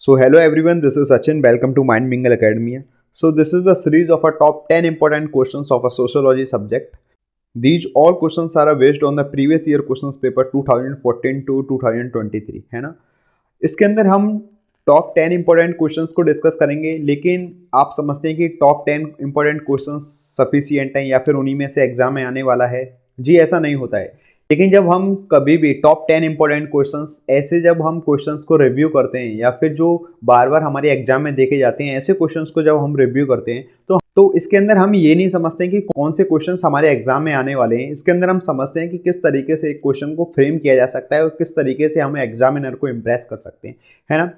So hello everyone, this is Sachin. Welcome to Mind Mingle Academy. So this is the series of our top 10 important questions of a sociology subject. These all questions are based on the previous year questions paper 2014 to 2023 है ना। इसके अंदर हम top 10 important questions को discuss करेंगे, लेकिन आप समझते हैं कि टॉप 10 इंपॉर्टेंट क्वेश्चंस सफिशिएंट हैं या फिर उन्हीं में से एग्जाम में आने वाला है। जी ऐसा नहीं होता है। लेकिन जब हम कभी भी टॉप 10 इंपॉर्टेंट क्वेश्चंस ऐसे जब हम क्वेश्चंस को रिव्यू करते हैं या फिर जो बार बार हमारे एग्जाम में देखे जाते हैं, ऐसे क्वेश्चंस को जब हम रिव्यू करते हैं तो इसके अंदर हम ये नहीं समझते कि कौन से क्वेश्चंस हमारे एग्जाम में आने वाले हैं। इसके अंदर हम समझते हैं कि किस तरीके से एक क्वेश्चन को फ्रेम किया जा सकता है और किस तरीके से हम एग्जामिनर को इम्प्रेस कर सकते हैं, है ना।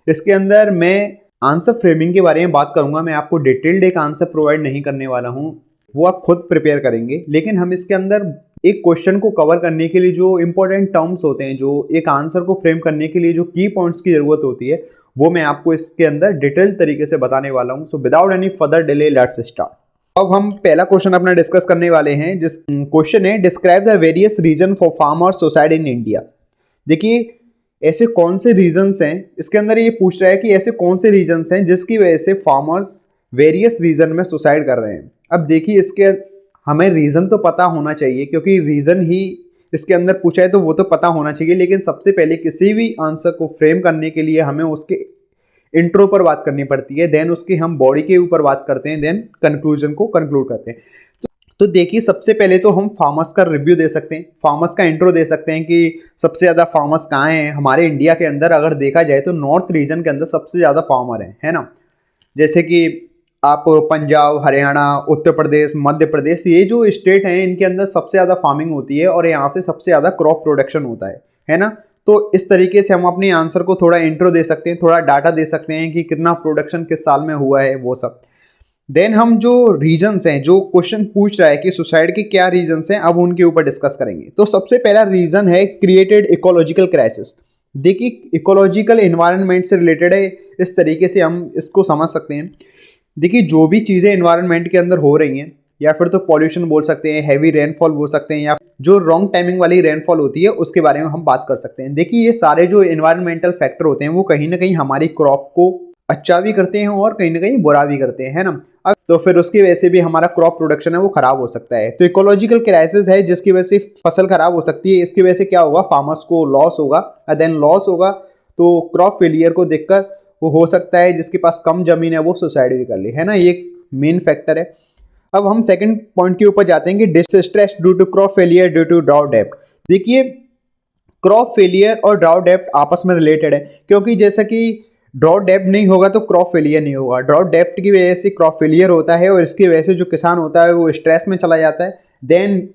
इसके अंदर मैं आंसर फ्रेमिंग के बारे में बात करूंगा। मैं आपको डिटेल्ड एक आंसर प्रोवाइड नहीं करने वाला हूं, वो आप खुद प्रिपेयर करेंगे। लेकिन हम इसके अंदर एक क्वेश्चन को कवर करने के लिए जो इंपॉर्टेंट टर्म्स होते हैं, जो एक आंसर को फ्रेम करने के लिए जो की पॉइंट्स की जरूरत होती है, वो मैं आपको इसके अंदर डिटेल तरीके से बताने वाला हूं। So without any further delay let's start. अब हम पहला क्वेश्चन अपना डिस्कस करने वाले हैं, जिस क्वेश्चन है describe the various reason for farmer suicide in India. देखिए ऐसे कौन से रीजन्स हैं, इसके अंदर ये पूछ रहा है कि ऐसे कौन से रीजन्स हैं जिसकी वजह से फार्मर्स वेरियस रीजन में सुसाइड कर रहे हैं। अब देखिए इसके हमें रीज़न तो पता होना चाहिए, क्योंकि रीज़न ही इसके अंदर पूछा है तो वो तो पता होना चाहिए। लेकिन सबसे पहले किसी भी आंसर को फ्रेम करने के लिए हमें उसके इंट्रो पर बात करनी पड़ती है, देन उसकी हम बॉडी के ऊपर बात करते हैं, देन कंक्लूजन को कंक्लूड करते हैं। तो देखिए सबसे पहले तो हम फार्मर्स का रिव्यू दे सकते हैं, फार्मर्स का इंट्रो दे सकते हैं कि सबसे ज़्यादा फार्मर्स कहाँ हैं हमारे इंडिया के अंदर। अगर देखा जाए तो नॉर्थ रीजन के अंदर सबसे ज़्यादा फार्मर हैं, है ना। जैसे कि आप पंजाब, हरियाणा, उत्तर प्रदेश, मध्य प्रदेश, ये जो स्टेट हैं इनके अंदर सबसे ज़्यादा फार्मिंग होती है और यहाँ से सबसे ज़्यादा क्रॉप प्रोडक्शन होता है ना। तो इस तरीके से हम अपने आंसर को थोड़ा इंट्रो दे सकते हैं, थोड़ा डाटा दे सकते हैं कि कितना प्रोडक्शन किस साल में हुआ है, वो सब। देन हम जो रीजन्स हैं, जो क्वेश्चन पूछ रहा है कि सुसाइड के क्या रीजन्स हैं, अब उनके ऊपर डिस्कस करेंगे। तो सबसे पहला रीजन है क्रिएटेड इकोलॉजिकल क्राइसिस। देखिए इकोलॉजिकल एनवायरनमेंट से रिलेटेड है, इस तरीके से हम इसको समझ सकते हैं। देखिए जो भी चीज़ें एनवायरनमेंट के अंदर हो रही हैं, या फिर तो पॉल्यूशन बोल सकते हैं, हैवी रेनफॉल बोल सकते हैं, या जो रॉन्ग टाइमिंग वाली रेनफॉल होती है उसके बारे में हम बात कर सकते हैं। देखिए ये सारे जो एनवायरमेंटल फैक्टर होते हैं वो कहीं ना कहीं हमारी क्रॉप को अच्छा भी करते हैं और कहीं ना कहीं बुरा भी करते हैं, है ना। अब तो फिर उसकी वजह से भी हमारा क्रॉप प्रोडक्शन है वो खराब हो सकता है। तो इकोलॉजिकल क्राइसिस है जिसकी वजह से फसल खराब हो सकती है। इसकी वजह से क्या होगा, फार्मर्स को लॉस होगा, देन लॉस होगा तो क्रॉप फेलियर को देखकर वो हो सकता है जिसके पास कम जमीन है वो सुसाइड भी कर ले, है ना। ये एक मेन फैक्टर है। अब हम सेकंड पॉइंट के ऊपर जाते हैं कि distress due to crop failure due to drought डेप्ट। देखिए क्रॉप फेलियर और ड्राउट डेप्ट आपस में रिलेटेड है, क्योंकि जैसा कि ड्राउट डेप्ट नहीं होगा तो क्रॉप फेलियर नहीं होगा। ड्राउट डेप्ट की वजह से क्रॉप फेलियर होता है और इसकी वजह से जो किसान होता है वो स्ट्रेस में चला जाता है। देन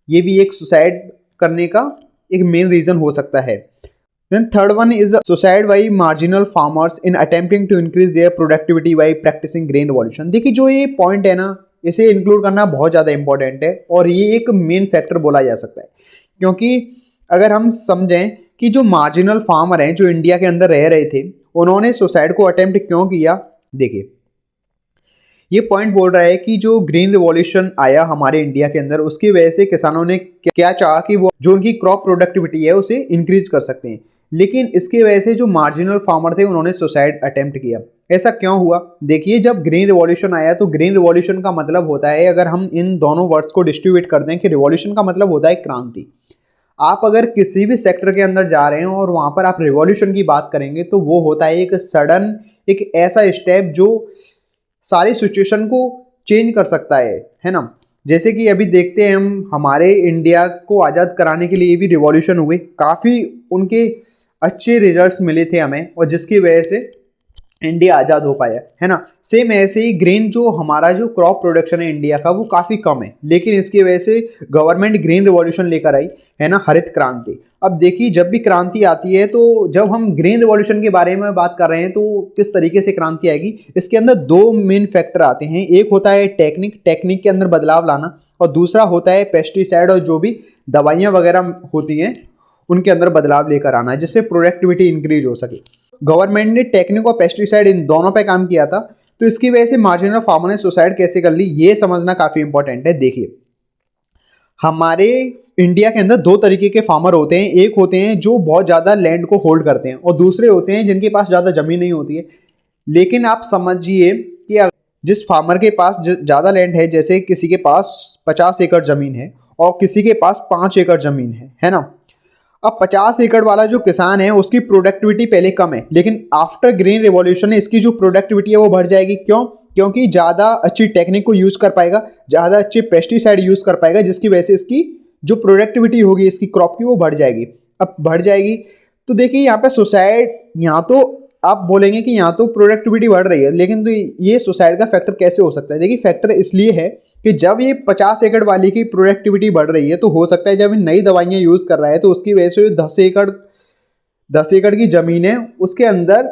ये भी एक सुसाइड करने का एक मेन रीजन हो सकता है। Then third one is suicide by marginal farmers in attempting to increase their productivity by practicing grain revolution। देखिए जो ये पॉइंट है ना, इसे इंक्लूड करना बहुत ज़्यादा इंपॉर्टेंट है और ये एक मेन फैक्टर बोला जा सकता है। क्योंकि अगर हम समझें कि जो मार्जिनल फार्मर हैं जो इंडिया के अंदर रह रहे थे, उन्होंने सुसाइड को अटेम्प्ट क्यों किया। देखिए ये पॉइंट बोल रहा है कि जो ग्रीन रिवॉल्यूशन आया हमारे इंडिया के अंदर, उसकी वजह से किसानों ने क्या चाहा कि वो जो उनकी क्रॉप प्रोडक्टिविटी है उसे इंक्रीज कर सकते हैं। लेकिन इसकी वजह से जो मार्जिनल फार्मर थे उन्होंने सुसाइड अटेम्प्ट किया। ऐसा क्यों हुआ। देखिए जब ग्रीन रिवॉल्यूशन आया तो ग्रीन रिवॉल्यूशन का मतलब होता है, अगर हम इन दोनों वर्ड्स को डिस्ट्रीब्यूट कर दें, कि रिवॉल्यूशन का मतलब होता है क्रांति। आप अगर किसी भी सेक्टर के अंदर जा रहे हैं और वहाँ पर आप रिवॉल्यूशन की बात करेंगे तो वो होता है एक सडन, एक ऐसा स्टेप जो सारी सिचुएशन को चेंज कर सकता है ना। जैसे कि अभी देखते हैं हम, हमारे इंडिया को आज़ाद कराने के लिए भी रिवॉल्यूशन हुए, काफ़ी उनके अच्छे रिजल्ट्स मिले थे हमें, और जिसकी वजह से इंडिया आज़ाद हो पाया, है ना। सेम ऐसे ही ग्रीन जो हमारा जो क्रॉप प्रोडक्शन है इंडिया का वो काफ़ी कम है, लेकिन इसकी वजह से गवर्नमेंट ग्रीन रिवॉल्यूशन लेकर आई, है ना, हरित क्रांति। अब देखिए जब भी क्रांति आती है तो जब हम ग्रीन रिवॉल्यूशन के बारे में बात कर रहे हैं तो किस तरीके से क्रांति आएगी, इसके अंदर दो मेन फैक्टर आते हैं। एक होता है टेक्निक के अंदर बदलाव लाना, और दूसरा होता है पेस्टिसाइड और जो भी दवाइयाँ वगैरह होती हैं उनके अंदर बदलाव लेकर आना, जिससे प्रोडक्टिविटी इंक्रीज हो सके। गवर्नमेंट ने टेक्निक और पेस्टिसाइड इन दोनों पे काम किया था, तो इसकी वजह से मार्जिनल फार्मर ने सुसाइड कैसे कर ली ये समझना काफ़ी इंपॉर्टेंट है। देखिए हमारे इंडिया के अंदर दो तरीके के फार्मर होते हैं। एक होते हैं जो बहुत ज़्यादा लैंड को होल्ड करते हैं और दूसरे होते हैं जिनके पास ज़्यादा ज़मीन नहीं होती है। लेकिन आप समझिए कि जिस फार्मर के पास ज़्यादा लैंड है, जैसे किसी के पास 50 एकड़ ज़मीन है और किसी के पास 5 एकड़ ज़मीन है ना। अब 50 एकड़ वाला जो किसान है उसकी प्रोडक्टिविटी पहले कम है, लेकिन आफ्टर ग्रीन रिवॉल्यूशन इसकी जो प्रोडक्टिविटी है वो बढ़ जाएगी। क्यों? क्योंकि ज़्यादा अच्छी टेक्निक को यूज़ कर पाएगा, ज़्यादा अच्छे पेस्टिसाइड यूज़ कर पाएगा, जिसकी वजह से इसकी जो प्रोडक्टिविटी होगी इसकी क्रॉप की वो बढ़ जाएगी। अब बढ़ जाएगी तो देखिए यहाँ पे सुसाइड, यहाँ तो आप बोलेंगे कि यहाँ तो प्रोडक्टिविटी बढ़ रही है, लेकिन तो ये सुसाइड का फैक्टर कैसे हो सकता है? देखिए फैक्टर इसलिए है कि जब ये 50 एकड़ वाली की प्रोडक्टिविटी बढ़ रही है तो हो सकता है जब नई दवाइयाँ यूज़ कर रहा है तो उसकी वजह से 10 एकड़ की ज़मीन है उसके अंदर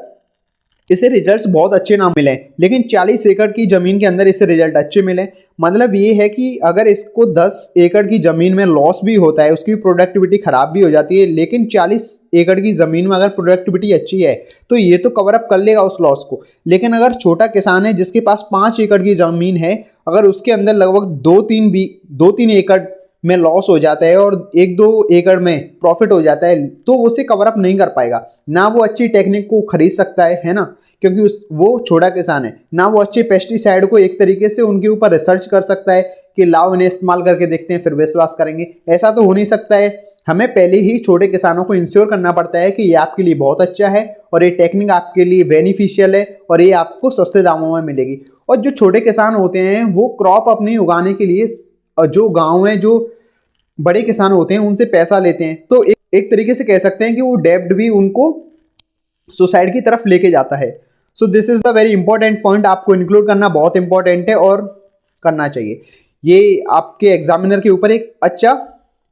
इसे रिजल्ट्स बहुत अच्छे ना मिले, लेकिन 40 एकड़ की ज़मीन के अंदर इससे रिजल्ट अच्छे मिले। मतलब ये है कि अगर इसको 10 एकड़ की ज़मीन में लॉस भी होता है, उसकी प्रोडक्टिविटी ख़राब भी हो जाती है, लेकिन 40 एकड़ की ज़मीन में अगर प्रोडक्टिविटी अच्छी है तो ये तो कवर अप कर लेगा उस लॉस को। लेकिन अगर छोटा किसान है जिसके पास 5 एकड़ की ज़मीन है, अगर उसके अंदर लगभग 2-3 एकड़ में लॉस हो जाता है और 1-2 एकड़ में प्रॉफिट हो जाता है तो उसे कवर अप नहीं कर पाएगा। ना वो अच्छी टेक्निक को खरीद सकता है ना, क्योंकि वो छोटा किसान है। ना वो अच्छे पेस्टिसाइड को एक तरीके से उनके ऊपर रिसर्च कर सकता है कि लाओ इन्हें इस्तेमाल करके देखते हैं फिर विश्वास करेंगे, ऐसा तो हो नहीं सकता है। हमें पहले ही छोटे किसानों को इंश्योर करना पड़ता है कि ये आपके लिए बहुत अच्छा है और ये टेक्निक आपके लिए बेनिफिशियल है और ये आपको सस्ते दामों में मिलेगी। और जो छोटे किसान होते हैं वो क्रॉप अपनी उगाने के लिए जो गाँव में जो बड़े किसान होते हैं उनसे पैसा लेते हैं, तो एक तरीके से कह सकते हैं कि वो डेब्ट भी उनको सुसाइड की तरफ लेके जाता है। So this is the very important point, आपको इंक्लूड करना बहुत इंपॉर्टेंट है और करना चाहिए। ये आपके एग्जामिनर के ऊपर एक अच्छा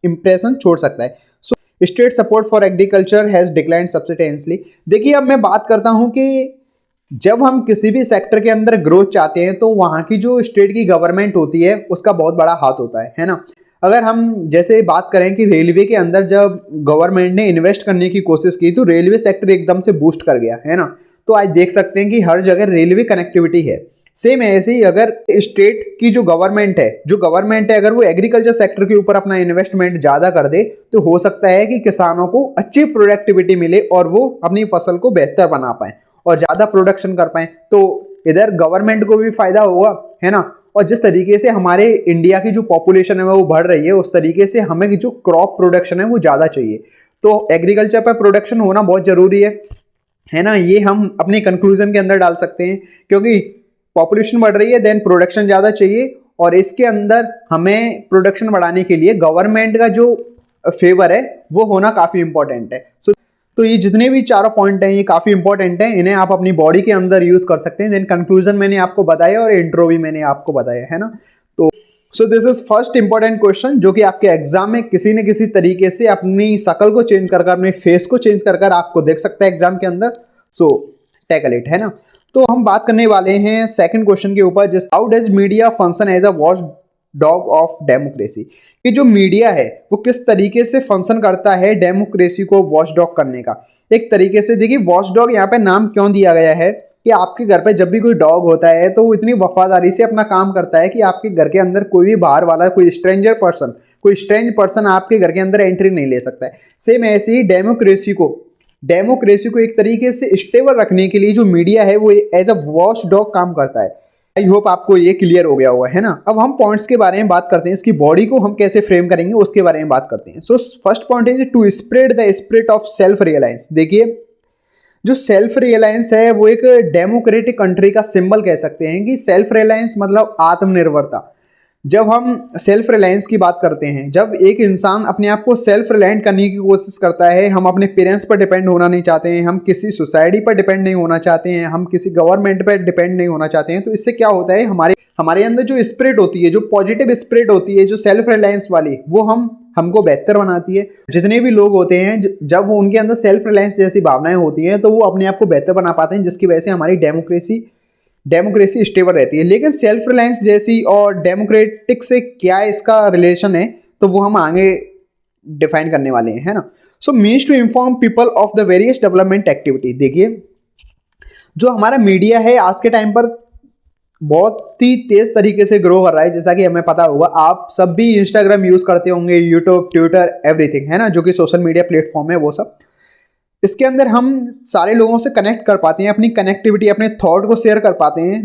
इंप्रेशन छोड़ सकता है। So state support for agriculture has declined substantially. देखिए अब मैं बात करता हूँ कि जब हम किसी भी सेक्टर के अंदर ग्रोथ चाहते हैं तो वहाँ की जो स्टेट की गवर्नमेंट होती है उसका बहुत बड़ा हाथ होता है ना। अगर हम जैसे बात करें कि रेलवे के अंदर जब गवर्नमेंट ने इन्वेस्ट करने की कोशिश की तो रेलवे सेक्टर एकदम से बूस्ट कर गया है ना। तो आज देख सकते हैं कि हर जगह रेलवे कनेक्टिविटी है। सेम ऐसे ही अगर स्टेट की जो गवर्नमेंट है अगर वो एग्रीकल्चर सेक्टर के ऊपर अपना इन्वेस्टमेंट ज़्यादा कर दे तो हो सकता है कि किसानों को अच्छी प्रोडक्टिविटी मिले और वो अपनी फसल को बेहतर बना पाए और ज़्यादा प्रोडक्शन कर पाए। तो इधर गवर्नमेंट को भी फायदा होगा है ना। और जिस तरीके से हमारे इंडिया की जो पॉपुलेशन है वो बढ़ रही है उस तरीके से हमें जो क्रॉप प्रोडक्शन है वो ज़्यादा चाहिए, तो एग्रीकल्चर पर प्रोडक्शन होना बहुत ज़रूरी है ना। ये हम अपने कंक्लूजन के अंदर डाल सकते हैं, क्योंकि पॉपुलेशन बढ़ रही है देन प्रोडक्शन ज़्यादा चाहिए और इसके अंदर हमें प्रोडक्शन बढ़ाने के लिए गवर्नमेंट का जो फेवर है वो होना काफ़ी इंपॉर्टेंट है। तो ये जितने भी चारों पॉइंट हैं ये काफ़ी इंपॉर्टेंट हैं, इन्हें आप अपनी बॉडी के अंदर यूज़ कर सकते हैं। देन कंक्लूजन मैंने आपको बताया और इंट्रो भी मैंने आपको बताया है ना। तो सो this is first important question जो कि आपके एग्जाम में किसी न किसी तरीके से अपनी शकल को चेंज कर अपने फेस को चेंज कर आपको देख सकता है एग्जाम के अंदर। सो टैकल इट है ना। तो हम बात करने वाले हैं सेकंड क्वेश्चन के ऊपर, जिस how does media function as a watchdog of democracy. कि जो मीडिया है वो किस तरीके से फंक्शन करता है डेमोक्रेसी को वॉच डॉग करने का। एक तरीके से देखिए वॉच डॉग यहाँ पे नाम क्यों दिया गया है कि आपके घर पे जब भी कोई डॉग होता है तो वो इतनी वफादारी से अपना काम करता है कि आपके घर के अंदर कोई भी बाहर वाला कोई स्ट्रेंज पर्सन आपके घर के अंदर एंट्री नहीं ले सकता है। सेम ऐसे ही डेमोक्रेसी को एक तरीके से स्टेबल रखने के लिए जो मीडिया है वो एज अ वॉच डॉग काम करता है। आई होप आपको ये क्लियर हो गया होगा है ना। अब हम पॉइंट्स के बारे में बात करते हैं, इसकी बॉडी को हम कैसे फ्रेम करेंगे उसके बारे में बात करते हैं। सो फर्स्ट पॉइंट है to spread the spirit of self reliance. देखिए जो सेल्फ रियलायंस है वो एक डेमोक्रेटिक कंट्री का सिंबल कह सकते हैं कि सेल्फ रियलायंस मतलब आत्मनिर्भरता। जब हम सेल्फ रिलायंस की बात करते हैं, जब एक इंसान अपने आप को सेल्फ रिलायंट करने की कोशिश करता है, हम अपने पेरेंट्स पर डिपेंड होना नहीं चाहते हैं, हम किसी सोसाइटी पर डिपेंड नहीं होना चाहते हैं, हम किसी गवर्नमेंट पर डिपेंड नहीं होना चाहते हैं, तो इससे क्या होता है हमारे अंदर जो स्पिरिट होती है, जो पॉजिटिव स्पिरिट होती है, जो सेल्फ रिलायंस वाली, वो हमको बेहतर बनाती है। जितने भी लोग होते हैं जब वो उनके अंदर सेल्फ रिलायंस जैसी भावनाएं होती हैं तो वो अपने आप को बेहतर बना पाते हैं, जिसकी वजह से हमारी डेमोक्रेसी स्टेबल रहती है। लेकिन सेल्फ रिलायंस जैसी और डेमोक्रेटिक से क्या इसका रिलेशन है तो वो हम आगे डिफाइन करने वाले हैं, है ना। So means to inform people of the various development activity. देखिए जो हमारा मीडिया है आज के टाइम पर बहुत ही तेज तरीके से ग्रो कर रहा है। जैसा कि हमें पता होगा, आप सब भी इंस्टाग्राम यूज करते होंगे, यूट्यूब, ट्विटर, एवरीथिंग, है ना, जो कि सोशल मीडिया प्लेटफॉर्म है वो सब। इसके अंदर हम सारे लोगों से कनेक्ट कर पाते हैं, अपनी कनेक्टिविटी, अपने थॉट को शेयर कर पाते हैं,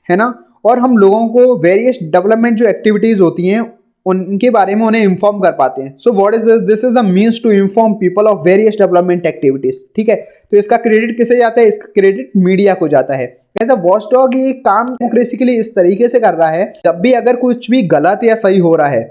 है ना। और हम लोगों को वेरियस डेवलपमेंट जो एक्टिविटीज होती हैं उनके बारे में उन्हें इन्फॉर्म कर पाते हैं। So what is this is the means to inform people of various development activities. ठीक है, तो इसका क्रेडिट किसे जाता है? इसका क्रेडिट मीडिया को जाता है। ऐसा वॉच डॉग ये काम डेमोक्रेसी के लिए इस तरीके से कर रहा है, जब भी अगर कुछ भी गलत या सही हो रहा है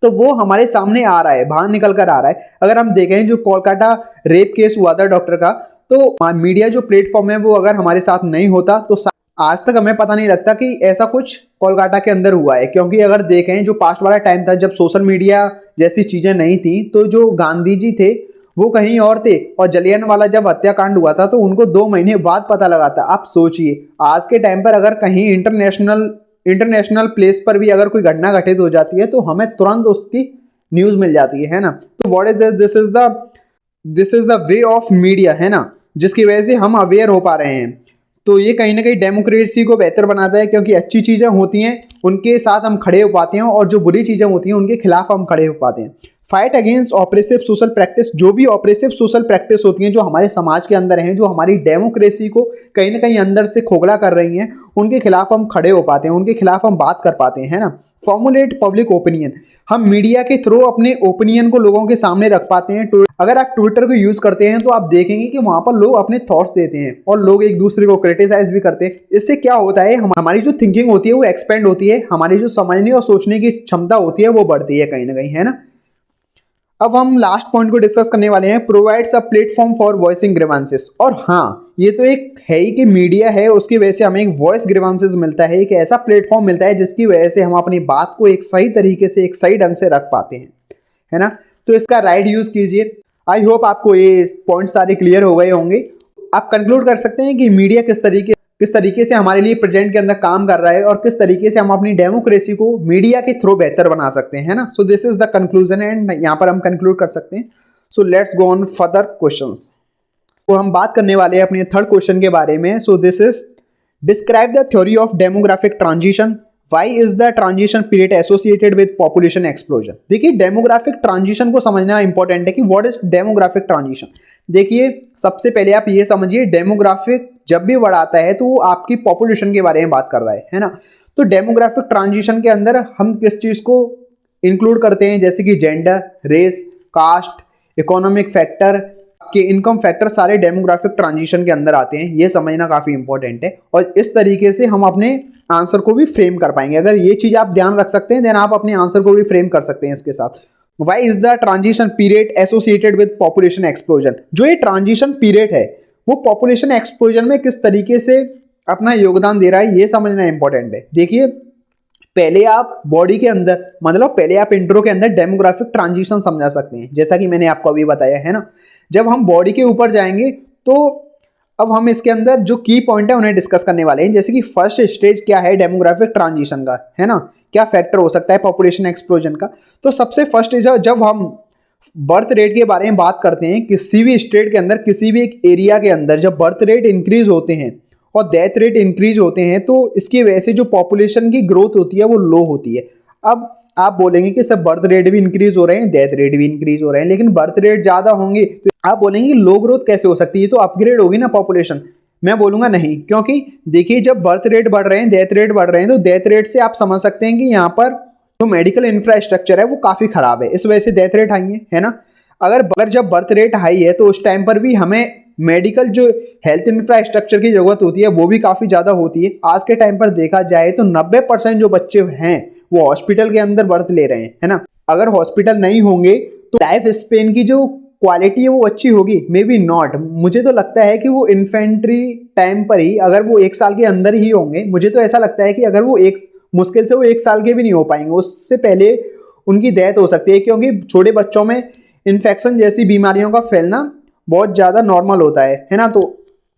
तो वो हमारे सामने आ रहा है, बाहर निकल कर आ रहा है। अगर हम देखें जो कोलकाता रेप केस हुआ था डॉक्टर का, तो मीडिया जो प्लेटफॉर्म है वो अगर हमारे साथ नहीं होता तो आज तक हमें पता नहीं लगता कि ऐसा कुछ कोलकाता के अंदर हुआ है। क्योंकि अगर देखें जो पास्ट वाला टाइम था जब सोशल मीडिया जैसी चीजें नहीं थी, तो जो गांधी जी थे वो कहीं और थे, और जलियांवाला जब हत्याकांड हुआ था तो उनको 2 महीने बाद पता लगा था। आप सोचिए आज के टाइम पर अगर कहीं इंटरनेशनल प्लेस पर भी अगर कोई घटना घटित हो जाती है तो हमें तुरंत उसकी न्यूज मिल जाती है ना। तो what is this is the way of media, है ना, जिसकी वजह से हम अवेयर हो पा रहे हैं। तो ये कहीं ना कहीं डेमोक्रेसी को बेहतर बनाता है, क्योंकि अच्छी चीजें होती हैं उनके साथ हम खड़े हो पाते हैं, और जो बुरी चीजें होती हैं उनके खिलाफ हम खड़े हो पाते हैं। Fight against oppressive social practice, जो भी ऑपरेसिव सोशल प्रैक्टिस होती हैं जो हमारे समाज के अंदर हैं, जो हमारी डेमोक्रेसी को कहीं ना कहीं अंदर से खोखला कर रही हैं, उनके खिलाफ हम खड़े हो पाते हैं, उनके खिलाफ हम बात कर पाते हैं, है ना। फॉर्मुलेट पब्लिक ओपिनियन, हम मीडिया के थ्रू अपने ओपिनियन को लोगों के सामने रख पाते हैं। अगर आप ट्विटर को यूज करते हैं तो आप देखेंगे कि वहां पर लोग अपने थॉट्स देते हैं और लोग एक दूसरे को क्रिटिसाइज भी करते हैं। इससे क्या होता है, हमारी जो थिंकिंग होती है वो एक्सपेंड होती है, हमारी जो समझने और सोचने की क्षमता होती है वो बढ़ती है कहीं ना कहीं, है ना। अब हम लास्ट पॉइंट को डिस्कस करने वाले हैं, provides a platform for voicing grievances. और हाँ, ये तो एक है ही कि मीडिया है, उसकी वजह से हमें एक वॉइस ग्रीवांसेस मिलता है, एक ऐसा प्लेटफॉर्म मिलता है जिसकी वजह से हम अपनी बात को एक सही तरीके से, एक सही ढंग से रख पाते हैं, है ना। तो इसका राइट यूज कीजिए। आई होप आपको ये पॉइंट सारे क्लियर हो गए होंगे। आप कंक्लूड कर सकते हैं कि मीडिया किस तरीके से हमारे लिए प्रेजेंट के अंदर काम कर रहा है, और किस तरीके से हम अपनी डेमोक्रेसी को मीडिया के थ्रू बेहतर बना सकते हैं, है ना। सो this is the conclusion, and यहाँ पर हम कंक्लूड कर सकते हैं। सो let's go on further questions. तो हम बात करने वाले हैं अपने थर्ड क्वेश्चन के बारे में। So this is describe the theory of demographic transition, why is the transition period associated with population explosion. देखिए, डेमोग्राफिक ट्रांजिशन को समझना इंपॉर्टेंट है कि व्हाट इज डेमोग्राफिक ट्रांजिशन। देखिए, सबसे पहले आप ये समझिए, डेमोग्राफिक जब भी वर्ड आता है तो वो आपकी पॉपुलेशन के बारे में बात कर रहा है ना। तो डेमोग्राफिक ट्रांजिशन के अंदर हम किस चीज को इंक्लूड करते हैं, जैसे कि gender, race, caste, economic factor, के इनकम फैक्टर, सारे डेमोग्राफिक ट्रांजिशन के अंदर आते हैं। ये समझना काफी इंपॉर्टेंट है, और इस तरीके से हम अपने आंसर को भी फ्रेम कर पाएंगे। अगर ये चीज आप ध्यान रख सकते हैं देन आप अपने आंसर को भी फ्रेम कर सकते हैं इसके साथ। Why is the transition period associated with population explosion. जो ये ट्रांजिशन पीरियड है वो पॉपुलेशन एक्सप्लोजन में किस तरीके से अपना योगदान दे रहा है, ये समझना इंपॉर्टेंट है। देखिए, पहले आप बॉडी के अंदर, मतलब पहले आप इंट्रो के अंदर डेमोग्राफिक ट्रांजिशन समझा सकते हैं, जैसा कि मैंने आपको अभी बताया, है ना। जब हम बॉडी के ऊपर जाएंगे तो अब हम इसके अंदर जो की पॉइंट है उन्हें डिस्कस करने वाले हैं। जैसे कि फर्स्ट स्टेज क्या है डेमोग्राफिक ट्रांजिशन का, है ना, क्या फैक्टर हो सकता है पॉपुलेशन एक्सप्लोजन का। तो सबसे फर्स्ट स्टेज है जब हम बर्थ रेट के बारे में बात करते हैं। किसी भी स्टेट के अंदर, किसी भी एक एरिया के अंदर जब बर्थ रेट इंक्रीज होते हैं और डेथ रेट इंक्रीज होते हैं तो इसकी वजह से जो पॉपुलेशन की ग्रोथ होती है वो लो होती है। अब आप बोलेंगे कि सब बर्थ रेट भी इंक्रीज हो रहे हैं, डेथ रेट भी इंक्रीज हो रहे हैं, लेकिन बर्थ रेट ज्यादा होंगे तो आप बोलेंगे कि लो ग्रोथ कैसे हो सकती है, तो अपग्रेड होगी ना पॉपुलेशन। मैं बोलूंगा नहीं, क्योंकि देखिए जब बर्थ रेट बढ़ रहे हैं, डेथ रेट बढ़ रहे हैं, तो डेथ रेट से आप समझ सकते हैं कि यहाँ पर जो मेडिकल इंफ्रास्ट्रक्चर है वो काफी खराब है, इस वजह से डेथ रेट हाई है ना। अगर जब बर्थ रेट हाई है तो उस टाइम पर भी हमें मेडिकल जो हेल्थ इंफ्रास्ट्रक्चर की जरूरत होती है वो भी काफी ज्यादा होती है। आज के टाइम पर देखा जाए तो 90% जो बच्चे हैं वो हॉस्पिटल के अंदर बर्थ ले रहे हैं, है ना। अगर हॉस्पिटल नहीं होंगे तो लाइफ स्पेन की जो क्वालिटी है वो अच्छी होगी, मे बी नॉट। मुझे तो लगता है कि वो इन्फेंट्री टाइम पर ही, अगर वो 1 साल के अंदर ही होंगे, मुझे तो ऐसा लगता है कि अगर वो मुश्किल से वो 1 साल के भी नहीं हो पाएंगे, उससे पहले उनकी डेथ हो सकती है। क्योंकि छोटे बच्चों में इन्फेक्शन जैसी बीमारियों का फैलना बहुत ज़्यादा नॉर्मल होता है ना। तो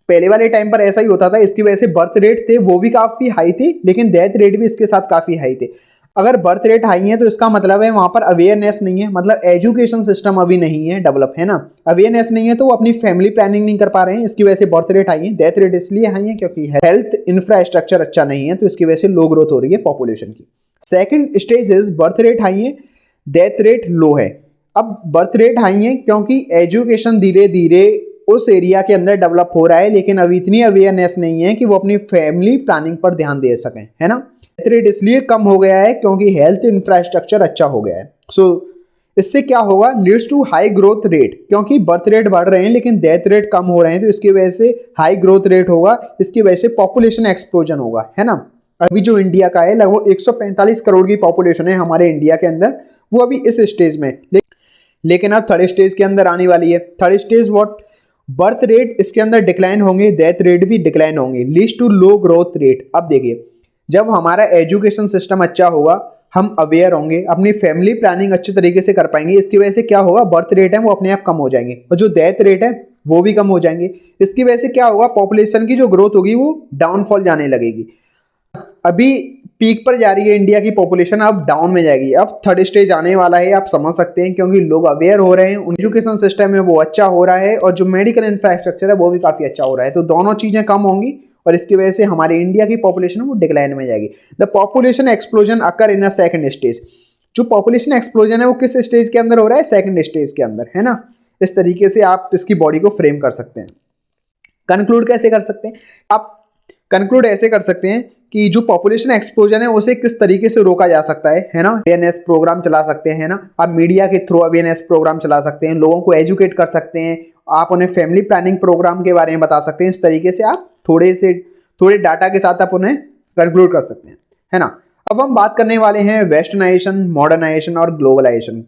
पहले वाले टाइम पर ऐसा ही होता था, इसकी वजह से बर्थ रेट थे वो भी काफ़ी हाई थे, लेकिन डेथ रेट भी इसके साथ काफ़ी हाई थे। अगर बर्थ रेट हाई है तो इसका मतलब है वहां पर अवेयरनेस नहीं है, मतलब एजुकेशन सिस्टम अभी नहीं है डेवलप, है ना। अवेयरनेस नहीं है तो वो अपनी फैमिली प्लानिंग नहीं कर पा रहे हैं, इसकी वजह से बर्थ रेट हाई है। डेथ रेट इसलिए हाई है क्योंकि हेल्थ इंफ्रास्ट्रक्चर अच्छा नहीं है, तो इसकी वजह से लो ग्रोथ हो रही है पॉपुलेशन की। Second stage is birth rate high है, डेथ रेट लो है। अब बर्थ रेट हाई है क्योंकि एजुकेशन धीरे धीरे उस एरिया के अंदर डेवलप हो रहा है, लेकिन अभी इतनी अवेयरनेस नहीं है कि वो अपनी फैमिली प्लानिंग पर ध्यान दे सकें, है ना। डेथ रेट इसलिए कम हो गया है क्योंकि हेल्थ इंफ्रास्ट्रक्चर अच्छा हो गया है। सो इससे क्या होगा, leads to high growth rate, क्योंकि बर्थ रेट बढ़ रहे हैं लेकिन डेथ रेट कम हो रहे हैं, तो इसकी वजह से हाई ग्रोथ रेट होगा, इसकी वजह से पॉपुलेशन एक्सप्लोजन होगा, है ना। अभी जो इंडिया का है लगभग 145 करोड़ की पॉपुलेशन है हमारे इंडिया के अंदर, वो अभी इस स्टेज में, लेकिन अब थर्ड स्टेज के अंदर आने वाली है। Third stage what, birth rate इसके अंदर डिक्लाइन होंगे, डेथ रेट भी डिक्लाइन होंगे, leads to low growth rate. अब देखिए, जब हमारा एजुकेशन सिस्टम अच्छा होगा, हम अवेयर होंगे, अपनी फैमिली प्लानिंग अच्छे तरीके से कर पाएंगे, इसकी वजह से क्या होगा, बर्थ रेट है वो अपने आप कम हो जाएंगे और जो डेथ रेट है वो भी कम हो जाएंगे। इसकी वजह से क्या होगा, पॉपुलेशन की जो ग्रोथ होगी वो डाउनफॉल जाने लगेगी। अभी पीक पर जा रही है इंडिया की पॉपुलेशन, अब डाउन में जाएगी, अब थर्ड स्टेज आने वाला है, आप समझ सकते हैं, क्योंकि लोग अवेयर हो रहे हैं, एजुकेशन सिस्टम है वो अच्छा हो रहा है और जो मेडिकल इंफ्रास्ट्रक्चर है वो भी काफ़ी अच्छा हो रहा है, तो दोनों चीज़ें कम होंगी और इसकी वजह से हमारी इंडिया की पॉपुलेशन है वो डिक्लाइन में जाएगी। The population explosion occur in a second stage, जो पॉपुलेशन एक्सप्लोजन है वो किस स्टेज के अंदर हो रहा है, सेकंड स्टेज के अंदर, है ना। इस तरीके से आप इसकी बॉडी को फ्रेम कर सकते हैं। कंक्लूड कैसे कर सकते हैं, आप कंक्लूड ऐसे कर सकते हैं कि जो पॉपुलेशन एक्सप्लोजन है उसे किस तरीके से रोका जा सकता है ना। अवेयरनेस प्रोग्राम चला सकते हैं ना, आप मीडिया के थ्रू अवेयरनेस प्रोग्राम चला सकते हैं, लोगों को एजुकेट कर सकते हैं, आप उन्हें फैमिली प्लानिंग प्रोग्राम के बारे में बता सकते हैं। इस तरीके से आप थोड़े डाटा के साथ आप उन्हें कंक्लूड कर सकते हैं, है ना। अब हम बात करने वाले हैं वेस्टर्नाइजेशन, मॉडर्नाइजेशन और ग्लोबलाइजेशन।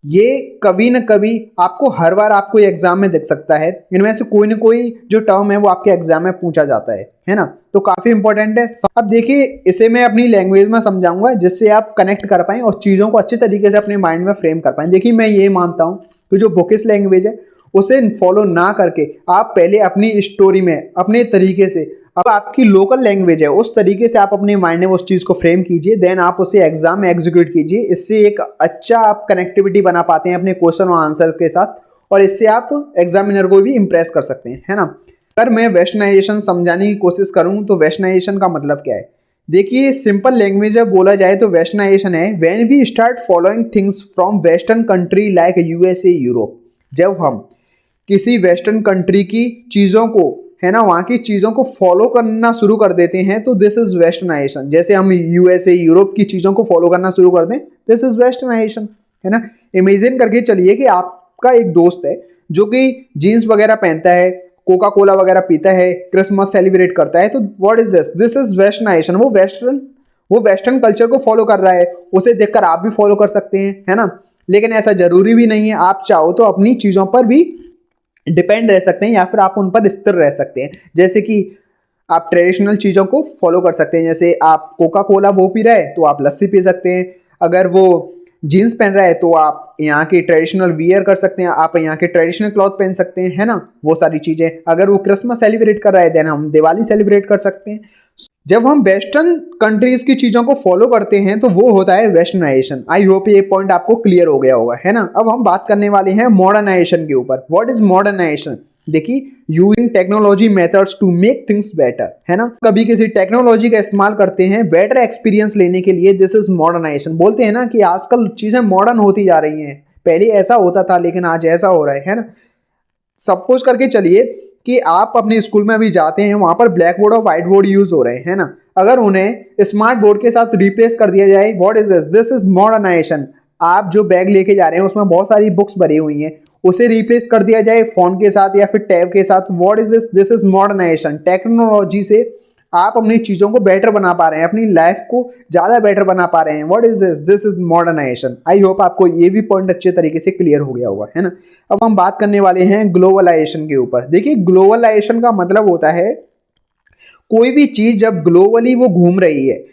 ये कभी न कभी आपको हर बार आपको एग्जाम में दिख सकता है, इनमें से कोई ना कोई जो टर्म है वो आपके एग्जाम में पूछा जाता है ना, तो काफी इंपॉर्टेंट है। अब देखिए, इसे मैं अपनी लैंग्वेज में समझाऊंगा जिससे आप कनेक्ट कर पाएं और चीज़ों को अच्छे तरीके से अपने माइंड में फ्रेम कर पाएं। देखिए, मैं ये मानता हूँ कि जो बुकिश लैंग्वेज है उसे फॉलो ना करके आप पहले अपनी स्टोरी में अपने तरीके से, अब आपकी लोकल लैंग्वेज है उस तरीके से आप अपने माइंड में उस चीज़ को फ्रेम कीजिए, देन आप उसे एग्जाम में एग्जीक्यूट कीजिए। इससे एक अच्छा आप कनेक्टिविटी बना पाते हैं अपने क्वेश्चन और आंसर के साथ, और इससे आप एग्जामिनर को भी इंप्रेस कर सकते हैं, है ना। अगर मैं वेस्टर्नाइजेशन समझाने की कोशिश करूं तो वेस्टर्नाइजेशन का मतलब क्या है, देखिए सिंपल लैंग्वेज में बोला जाए तो वेस्टर्नाइजेशन है when we start following things from western country like USA, Europe. जब हम किसी वेस्टर्न कंट्री की चीज़ों को, है ना, वहाँ की चीज़ों को फॉलो करना शुरू कर देते हैं तो दिस इज वेस्टर्नाइजेशन। जैसे हम यूएसए, यूरोप की चीज़ों को फॉलो करना शुरू कर दें, दिस इज वेस्टर्नाइजेशन, है ना। इमेजिन करके चलिए कि आपका एक दोस्त है जो कि जीन्स वगैरह पहनता है, कोका कोला वगैरह पीता है, क्रिसमस सेलिब्रेट करता है, तो what is this is westernization. वो वेस्टर्न कल्चर को फॉलो कर रहा है, उसे देखकर आप भी फॉलो कर सकते हैं, है ना। लेकिन ऐसा जरूरी भी नहीं है, आप चाहो तो अपनी चीज़ों पर भी डिपेंड रह सकते हैं या फिर आप उन पर स्थिर रह सकते हैं। जैसे कि आप ट्रेडिशनल चीज़ों को फॉलो कर सकते हैं, जैसे आप कोका कोला वो पी रहा है तो आप लस्सी पी सकते हैं, अगर वो जीन्स पहन रहा है तो आप यहाँ के ट्रेडिशनल वियर कर सकते हैं, आप यहाँ के ट्रेडिशनल क्लॉथ पहन सकते हैं, है ना, वो सारी चीज़ें। अगर वो क्रिसमस सेलिब्रेट कर रहा है देन हम दिवाली सेलिब्रेट कर सकते हैं। जब हम वेस्टर्न कंट्रीज की चीज़ों को फॉलो करते हैं तो वो होता है वेस्टर्नाइजेशन। आई होप ये पॉइंट आपको क्लियर हो गया होगा, है ना। अब हम बात करने वाले हैं मॉडर्नाइजेशन के ऊपर। व्हाट इज मॉडर्नाइजेशन, देखिए using technology methods to make things better, है ना। कभी किसी टेक्नोलॉजी का इस्तेमाल करते हैं बेटर एक्सपीरियंस लेने के लिए, दिस इज मॉडर्नाइजेशन। बोलते हैं ना कि आजकल चीज़ें मॉडर्न होती जा रही हैं, पहले ऐसा होता था लेकिन आज ऐसा हो रहा है ना। सपोज करके चलिए कि आप अपने स्कूल में अभी जाते हैं, वहाँ पर ब्लैक बोर्ड और व्हाइट बोर्ड यूज हो रहे हैं, है ना। अगर उन्हें स्मार्ट बोर्ड के साथ रिप्लेस कर दिया जाए, what is this is modernization. आप जो बैग लेके जा रहे हैं उसमें बहुत सारी बुक्स भरी हुई हैं, उसे रिप्लेस कर दिया जाए फोन के साथ या फिर टैब के साथ, what is this is modernization. Technology से आप अपनी चीज़ों को बेटर बना पा रहे हैं, अपनी लाइफ को ज़्यादा बेटर बना पा रहे हैं, what is this is modernization. I hope आपको ये भी पॉइंट अच्छे तरीके से क्लियर हो गया होगा, है ना। अब हम बात करने वाले हैं ग्लोबलाइजेशन के ऊपर। देखिए, ग्लोबलाइजेशन का मतलब होता है कोई भी चीज़ जब ग्लोबली वो घूम रही है,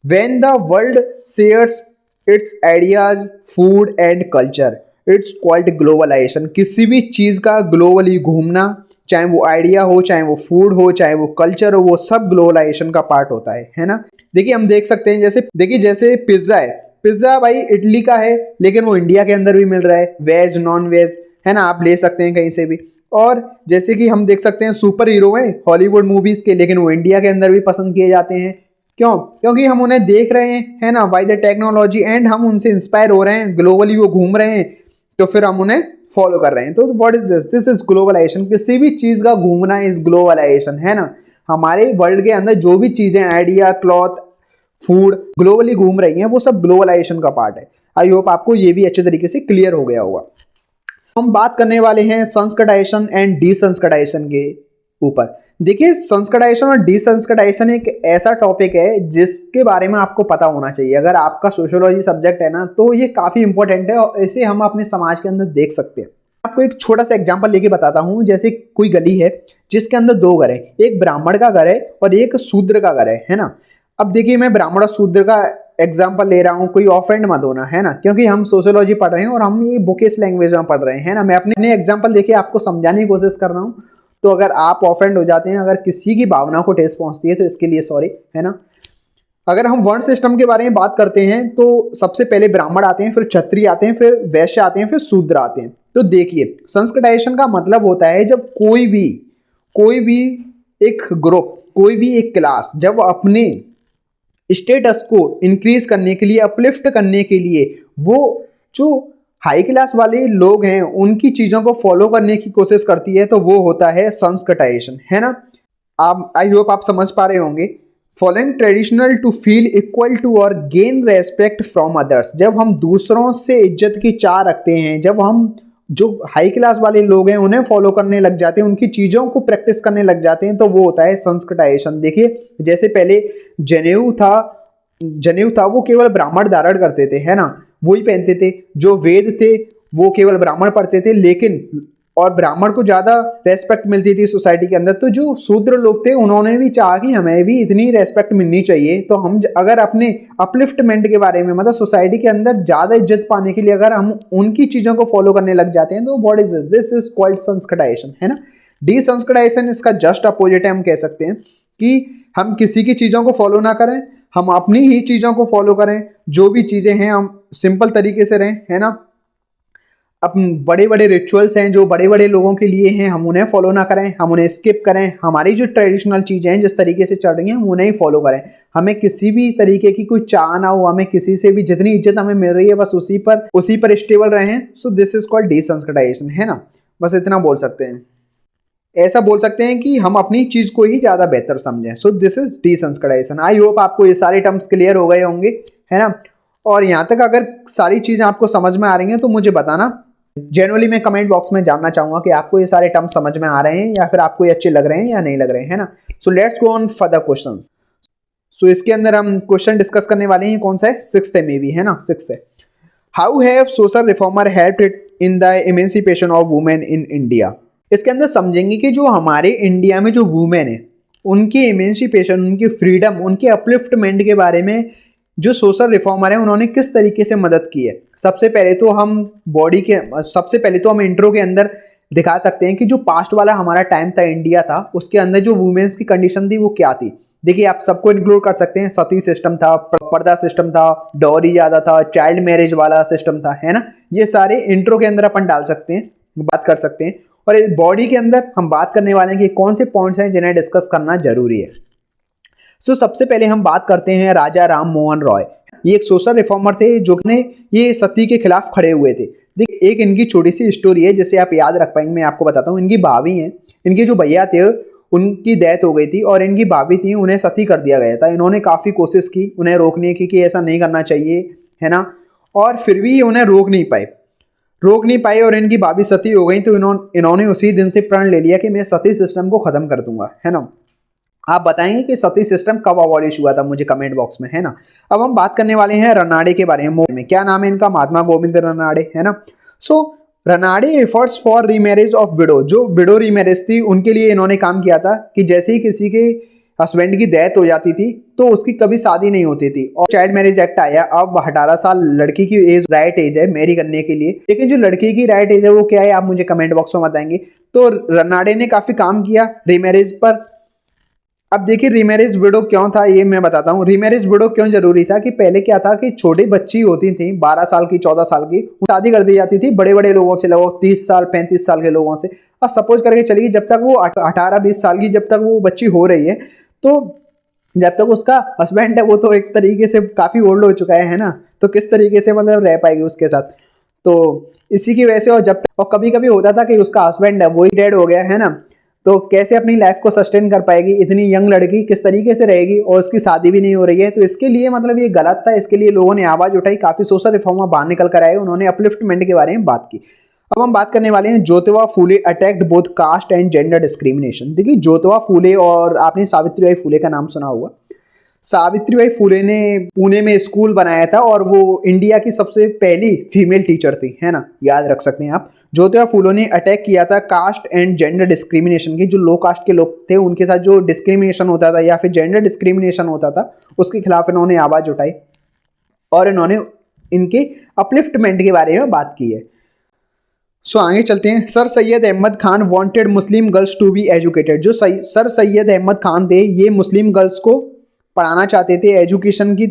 when the world shares its ideas, food and culture, it's called globalization. किसी भी चीज़ का ग्लोबली घूमना, चाहे वो आइडिया हो, चाहे वो फूड हो, चाहे वो कल्चर हो, वो सब ग्लोबलाइजेशन का पार्ट होता है ना। देखिए हम देख सकते हैं, जैसे पिज्जा है, पिज्जा भाई इटली का है लेकिन वो इंडिया के अंदर भी मिल रहा है, वेज नॉन वेज है ना, आप ले सकते हैं कहीं से भी। और जैसे कि हम देख सकते हैं सुपर हीरो हैं हॉलीवुड मूवीज के, लेकिन वो इंडिया के अंदर भी पसंद किए जाते हैं। क्यों? क्योंकि हम उन्हें देख रहे हैं, है ना, बाय द टेक्नोलॉजी, एंड हम उनसे इंस्पायर हो रहे हैं, ग्लोबली वो घूम रहे हैं, तो फिर हम उन्हें फॉलो कर रहे हैं। तो what is this? This is globalization. किसी भी चीज का घूमना इज ग्लोबलाइजेशन, है ना। हमारे वर्ल्ड के अंदर जो भी चीजें, आइडिया, क्लॉथ, फूड ग्लोबली घूम रही हैं, वो सब ग्लोबलाइजेशन का पार्ट है। आई होप आपको ये भी अच्छे तरीके से क्लियर हो गया होगा। हम बात करने वाले हैं संस्कटाइजेशन एंड डिसंस्कटाइजेशन के ऊपर। देखिए संस्कटाइजेशन और डिसंस्कटाइजेशन एक ऐसा टॉपिक है जिसके बारे में आपको पता होना चाहिए। अगर आपका सोशियोलॉजी सब्जेक्ट है ना, तो ये काफी इंपॉर्टेंट है और इसे हम अपने समाज के अंदर देख सकते हैं। आपको एक छोटा सा एग्जांपल लेके बताता हूँ। जैसे कोई गली है जिसके अंदर दो घर है, एक ब्राह्मण का घर है और एक शूद्र का घर है ना। अब देखिए मैं ब्राह्मण और शूद्र का एग्जाम्पल ले रहा हूँ, कोई ऑफेंड मत होना, है ना, क्योंकि हम सोशियोलॉजी पढ़ रहे हैं और हम ये बुकिश लैंग्वेज में पढ़ रहे हैं, है ना। मैं अपने एग्जाम्पल देखिए आपको समझाने की कोशिश कर रहा हूँ, तो अगर आप ऑफेंड हो जाते हैं, अगर किसी की भावना को ठेस पहुंचती है, तो इसके लिए सॉरी, है ना। अगर हम वर्ण सिस्टम के बारे में बात करते हैं तो सबसे पहले ब्राह्मण आते हैं, फिर क्षत्रिय आते हैं, फिर वैश्य आते हैं, फिर शूद्र आते हैं। तो देखिए संस्कटाइजेशन का मतलब होता है जब कोई भी एक ग्रुप, कोई भी एक क्लास जब अपने स्टेटस को इंक्रीज करने के लिए, अपलिफ्ट करने के लिए, वो जो हाई क्लास वाले लोग हैं उनकी चीजों को फॉलो करने की कोशिश करती है, तो वो होता है संस्कटाइजेशन, है ना। आप आई होप आप समझ पा रहे होंगे। Following traditional to feel equal to और गेन रेस्पेक्ट फ्रॉम अदर्स। जब हम दूसरों से इज्जत की चाह रखते हैं, जब हम जो हाई क्लास वाले लोग हैं उन्हें फॉलो करने लग जाते हैं, उनकी चीज़ों को प्रैक्टिस करने लग जाते हैं, तो वो होता है संस्कटाइजेशन। देखिए जैसे पहले जनेऊ था वो केवल ब्राह्मण धारण करते थे, है ना, वही पहनते थे। जो वेद थे वो केवल ब्राह्मण पढ़ते थे, लेकिन और ब्राह्मण को ज़्यादा रेस्पेक्ट मिलती थी सोसाइटी के अंदर। तो जो शूद्र लोग थे उन्होंने भी चाहा कि हमें भी इतनी रेस्पेक्ट मिलनी चाहिए, तो हम अगर अपने अपलिफ्टमेंट के बारे में, मतलब सोसाइटी के अंदर ज़्यादा इज्जत पाने के लिए अगर हम उनकी चीज़ों को फॉलो करने लग जाते हैं, तो what is this is called Sanskritization, है ना। डिसंस्कटाइजेशन इसका जस्ट अपोजिट है। हम कह सकते हैं कि हम किसी की चीज़ों को फॉलो ना करें, हम अपनी ही चीज़ों को फॉलो करें। जो भी चीज़ें हैं हम सिंपल तरीके से रहें, है ना। अब बड़े बड़े रिचुअल्स हैं जो बड़े बड़े लोगों के लिए हैं, हम उन्हें फॉलो ना करें, हम उन्हें स्किप करें। हमारी जो ट्रेडिशनल चीज़ें हैं जिस तरीके से चल रही हैं हम उन्हें ही फॉलो करें। हमें किसी भी तरीके की कोई चाह ना हो, हमें किसी से भी जितनी इज्जत हमें मिल रही है बस उसी पर स्टेबल रहें। सो दिस इज कॉल्ड डिसंस्कटाइजेशन, है ना। बस इतना बोल सकते हैं। ऐसा बोल सकते हैं कि हम अपनी चीज़ को ही ज़्यादा बेहतर समझें। So this is desanskritization. I hope आपको ये सारे टर्म्स क्लियर हो गए होंगे, है ना। और यहाँ तक अगर सारी चीज़ें आपको समझ में आ रही हैं तो मुझे बताना। जनरली मैं कमेंट बॉक्स में जानना चाहूंगा कि आपको ये सारे टर्म समझ में आ रहे हैं या फिर आपको ये अच्छे लग रहे हैं या नहीं लग रहे हैं, है ना। So let's go on further questions. So इसके अंदर हम क्वेश्चन डिस्कस करने वाले हैं। कौन सा है? 6th है, मे बी, है ना, 6th है। How have social reformer helped in the emancipation of women in India. इसके अंदर समझेंगे कि जो हमारे इंडिया में जो वुमेन है उनकी इमेंसिपेशन, उनकी फ्रीडम, उनके अपलिफ्टमेंट के बारे में जो सोशल रिफॉर्मर है उन्होंने किस तरीके से मदद की है। सबसे पहले तो हम इंट्रो के अंदर दिखा सकते हैं कि जो पास्ट वाला हमारा टाइम था, इंडिया था, उसके अंदर जो वुमेन्स की कंडीशन थी वो क्या थी। देखिए आप सबको इंक्लूड कर सकते हैं। सती सिस्टम था, पर्दा सिस्टम था, डॉरी ज़्यादा था, चाइल्ड मैरिज वाला सिस्टम था, है ना। ये सारे इंट्रो के अंदर अपन डाल सकते हैं, बात कर सकते हैं। और इस बॉडी के अंदर हम बात करने वाले हैं कि कौन से पॉइंट्स हैं जिन्हें डिस्कस करना जरूरी है। सो सबसे पहले हम बात करते हैं राजा राम मोहन रॉय। ये एक सोशल रिफॉर्मर थे जो ने ये सती के खिलाफ खड़े हुए थे। देख एक इनकी छोटी सी स्टोरी है जिसे आप याद रख पाएंगे। मैं आपको बताता हूँ। इनकी भाभी हैं, इनके जो भैया थे उनकी डेथ हो गई थी और इनकी भाभी थी, उन्हें सती कर दिया गया था। इन्होंने काफ़ी कोशिश की उन्हें रोकने की कि ऐसा नहीं करना चाहिए, है ना, और फिर भी उन्हें रोक नहीं पाए और इनकी भाभी सती हो गई। तो इन्होंने उसी दिन से प्रण ले लिया कि मैं सती सिस्टम को ख़त्म कर दूंगा, है ना। आप बताएंगे कि सती सिस्टम कब अबॉलिश हुआ था, मुझे कमेंट बॉक्स में, है ना। अब हम बात करने वाले हैं रनाड़े के बारे में। क्या नाम है इनका? महात्मा गोविंद रनाड़े, है ना। So Ranade efforts for remarriage of widow, जो विडो रीमैरिज थी उनके लिए इन्होंने काम किया था कि जैसे ही किसी के हस्बैंड की डेथ हो जाती थी तो उसकी कभी शादी नहीं होती थी। और चाइल्ड मैरिज एक्ट आया। अब 18 साल लड़की की एज राइट एज है मैरी करने के लिए, लेकिन जो लड़की की राइट एज है वो क्या है आप मुझे कमेंट बॉक्स में बताएंगे। तो रनाड़े ने काफ़ी काम किया रीमैरिज पर। अब देखिए रीमैरिज विडो क्यों था ये मैं बताता हूँ। रीमैरिज विडो क्यों जरूरी था कि पहले क्या था कि छोटी बच्ची होती थी 12 साल की 14 साल की, शादी कर दी जाती थी बड़े बड़े लोगों से, लगभग 30 साल 35 साल के लोगों से। अब सपोज करके चलिए जब तक वो 18-20 साल की जब तक वो बच्ची हो रही है, तो जब तक उसका हस्बैंड है वो तो एक तरीके से काफी ओल्ड हो चुका है ना, तो किस तरीके से मतलब रह पाएगी उसके साथ। तो इसी की वजह से, और जब तक, और कभी कभी होता था कि उसका हस्बैंड है वही डेड हो गया है ना, तो कैसे अपनी लाइफ को सस्टेन कर पाएगी, इतनी यंग लड़की किस तरीके से रहेगी, और उसकी शादी भी नहीं हो रही है। तो इसके लिए मतलब ये गलत था, इसके लिए लोगों ने आवाज उठाई, काफी सोशल रिफॉर्मर बाहर निकल कर आए, उन्होंने अपलिफ्टमेंट के बारे में बात की। अब हम बात करने वाले हैं Jyotiba Phule attacked both caste and gender discrimination. देखिए ज्योतिबा फूले, और आपने सावित्रीबाई फूले का नाम सुना होगा। सावित्रीबाई फूले ने पुणे में स्कूल बनाया था, और वो इंडिया की सबसे पहली फीमेल टीचर थी, है ना, याद रख सकते हैं आप। ज्योतिबा फूले ने अटैक किया था कास्ट एंड जेंडर डिस्क्रिमिनेशन की, जो लो कास्ट के लोग थे उनके साथ जो डिस्क्रिमिनेशन होता था या फिर जेंडर डिस्क्रिमिनेशन होता था, उसके खिलाफ इन्होंने आवाज उठाई, और इन्होंने इनके अपलिफ्टमेंट के बारे में बात की है। सो आगे चलते हैं। Sir Syed Ahmed Khan wanted Muslim girls to be educated. जो सर सैयद अहमद खान थे, ये मुस्लिम गर्ल्स को पढ़ाना चाहते थे, एजुकेशन की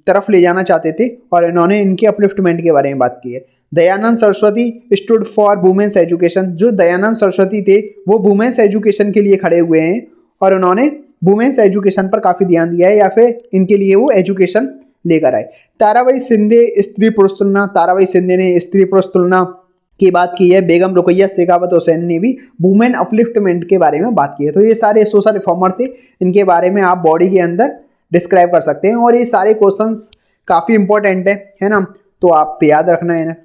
तरफ ले जाना चाहते थे, और इन्होंने इनके अपलिफ्टमेंट के बारे में बात की है। Dayanand Saraswati stood for women's education. जो दयानंद सरस्वती थे वो वुमेन्स एजुकेशन के लिए खड़े हुए हैं, और उन्होंने वुमेन्स एजुकेशन पर काफ़ी ध्यान दिया है, या फिर इनके लिए वो एजुकेशन लेकर आए। ताराबाई शिंदे स्त्री पुरुष तुलना। ताराबाई शिंदे ने स्त्री पुरुष तुलना की बात की है। बेगम रुकैया शेखावत हुसैन ने भी वुमेन अपलिफ्टमेंट के बारे में बात की है। तो ये सारे सोशल रिफॉर्मर थे, इनके बारे में आप बॉडी के अंदर डिस्क्राइब कर सकते हैं, और ये सारे क्वेश्चंस काफ़ी इंपॉर्टेंट है ना, तो आप याद रखना है ना।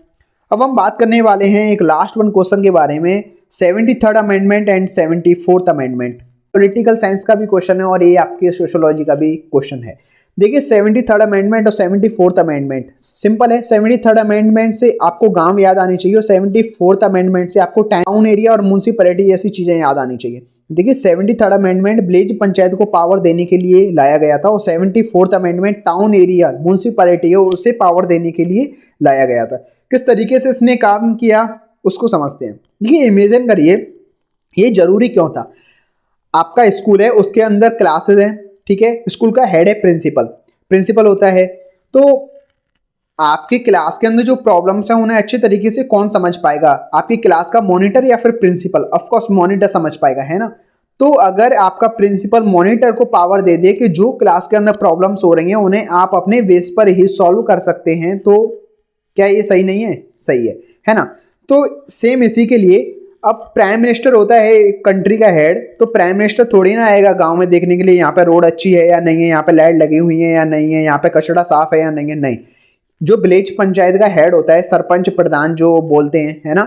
अब हम बात करने वाले हैं एक लास्ट वन क्वेश्चन के बारे में, 73rd amendment and 74th amendment. Political science का भी क्वेश्चन है, और ये आपके सोशोलॉजी का भी क्वेश्चन है। देखिए 73rd अमेंडमेंट और 74th अमेंडमेंट सिंपल है। 73rd अमेंडमेंट से आपको गांव याद आनी चाहिए, और 74th अमेंडमेंट से आपको टाउन एरिया और म्यूनसिपैलिटी जैसी चीज़ें याद आनी चाहिए। देखिए 73rd अमेंडमेंट विलेज पंचायत को पावर देने के लिए लाया गया था, और 74th amendment town area municipality है उसे पावर देने के लिए लाया गया था। किस तरीके से इसने काम किया उसको समझते हैं। देखिए इमेजिन करिए ये जरूरी क्यों था। आपका स्कूल है, उसके अंदर क्लासेस हैं, ठीक है, स्कूल का हेड है प्रिंसिपल, प्रिंसिपल होता है, तो आपकी क्लास के अंदर जो प्रॉब्लम्स हैं उन्हें अच्छे तरीके से कौन समझ पाएगा, आपकी क्लास का मॉनिटर या फिर प्रिंसिपल? ऑफ कोर्स मॉनिटर समझ पाएगा, है ना। तो अगर आपका प्रिंसिपल मॉनिटर को पावर दे दे कि जो क्लास के अंदर प्रॉब्लम्स हो रही हैं उन्हें आप अपने बेस पर ही सॉल्व कर सकते हैं, तो क्या ये सही नहीं है? सही है ना। तो सेम इसी के लिए अब प्राइम मिनिस्टर होता है एक कंट्री का हेड, तो प्राइम मिनिस्टर थोड़ी ना आएगा गांव में देखने के लिए यहाँ पे रोड अच्छी है या नहीं है, यहाँ पे लाइट लगी हुई है या नहीं है, यहाँ पे कचरा साफ है या नहीं है। नहीं, जो विलेज पंचायत का हेड होता है, सरपंच प्रधान जो बोलते हैं, है ना,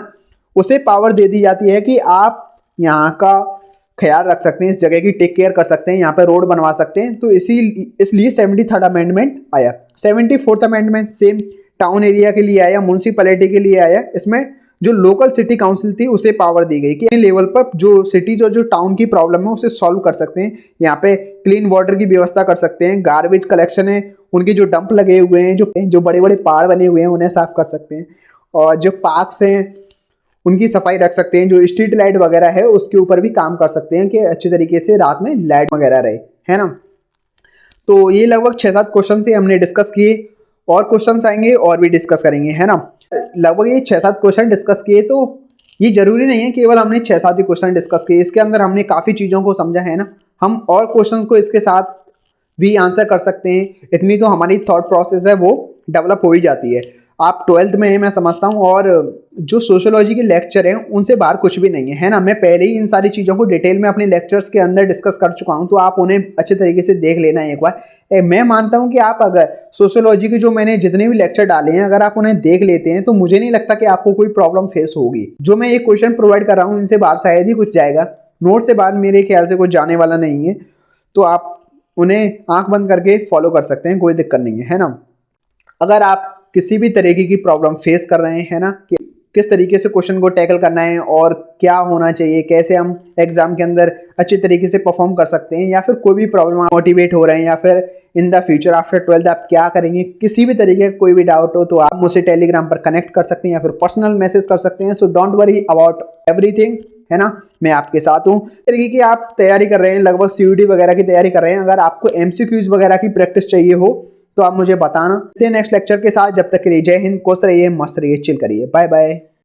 उसे पावर दे दी जाती है कि आप यहाँ का ख्याल रख सकते हैं, इस जगह की टेक केयर कर सकते हैं, यहाँ पे रोड बनवा सकते हैं। तो इसलिए 73rd अमेंडमेंट आया। 74th amendment same town area के लिए आया, म्यूनसिपैलिटी के लिए आया। इसमें जो लोकल सिटी काउंसिल थी उसे पावर दी गई कि लेवल पर जो सिटीज और जो टाउन की प्रॉब्लम है उसे सॉल्व कर सकते हैं। यहाँ पे क्लीन वाटर की व्यवस्था कर सकते हैं, गार्बेज कलेक्शन है, उनके जो डंप लगे हुए हैं, जो बड़े बड़े पहाड़ बने हुए हैं उन्हें साफ कर सकते हैं, और जो पार्क्स हैं उनकी सफाई रख सकते हैं, जो स्ट्रीट लाइट वगैरह है उसके ऊपर भी काम कर सकते हैं कि अच्छे तरीके से रात में लाइट वगैरह रहे, है ना। तो ये लगभग 6-7 क्वेश्चन थे हमने डिस्कस किए, और क्वेश्चंस आएंगे और भी डिस्कस करेंगे, है ना। लगभग ये 6-7 क्वेश्चन डिस्कस किए, तो ये जरूरी नहीं है केवल हमने 6-7 ही क्वेश्चन डिस्कस किए, इसके अंदर हमने काफ़ी चीज़ों को समझा, है ना। हम और क्वेश्चन को इसके साथ भी आंसर कर सकते हैं, इतनी तो हमारी थॉट प्रोसेस है वो डेवलप हो ही जाती है। आप 12th में हैं मैं समझता हूँ, और जो सोशियोलॉजी के लेक्चर हैं उनसे बाहर कुछ भी नहीं है ना। मैं पहले ही इन सारी चीज़ों को डिटेल में अपने लेक्चर्स के अंदर डिस्कस कर चुका हूँ, तो आप उन्हें अच्छे तरीके से देख लेना एक बार। मैं मानता हूँ कि आप अगर सोशियोलॉजी के जो मैंने जितने भी लेक्चर डाले हैं अगर आप उन्हें देख लेते हैं तो मुझे नहीं लगता कि आपको कोई प्रॉब्लम फेस होगी। जो मैं ये क्वेश्चन प्रोवाइड कर रहा हूँ इनसे बाहर शायद ही कुछ जाएगा, नोट से बाहर मेरे ख्याल से कुछ जाने वाला नहीं है, तो आप उन्हें आंख बंद करके फॉलो कर सकते हैं, कोई दिक्कत नहीं है ना। अगर आप किसी भी तरीके की प्रॉब्लम फेस कर रहे हैं ना, कि किस तरीके से क्वेश्चन को टैकल करना है और क्या होना चाहिए, कैसे हम एग्जाम के अंदर अच्छे तरीके से परफॉर्म कर सकते हैं, या फिर कोई भी प्रॉब्लम आप मोटिवेट हो रहे हैं, या फिर in the future after 12th आप क्या करेंगे, किसी भी तरीके का कोई भी डाउट हो तो आप मुझसे टेलीग्राम पर कनेक्ट कर सकते हैं या फिर पर्सनल मैसेज कर सकते हैं। So don't worry about everything, है ना, मैं आपके साथ हूँ। तरीके की आप तैयारी कर रहे हैं, लगभग CUET वगैरह की तैयारी कर रहे हैं, अगर आपको MCQs वगैरह की प्रैक्टिस चाहिए हो तो आप मुझे बताना। नेक्स्ट लेक्चर के साथ, जब तक के लिए जय हिंद, खुश रहिए, मस्त रहिए, चिल करिए, बाय बाय।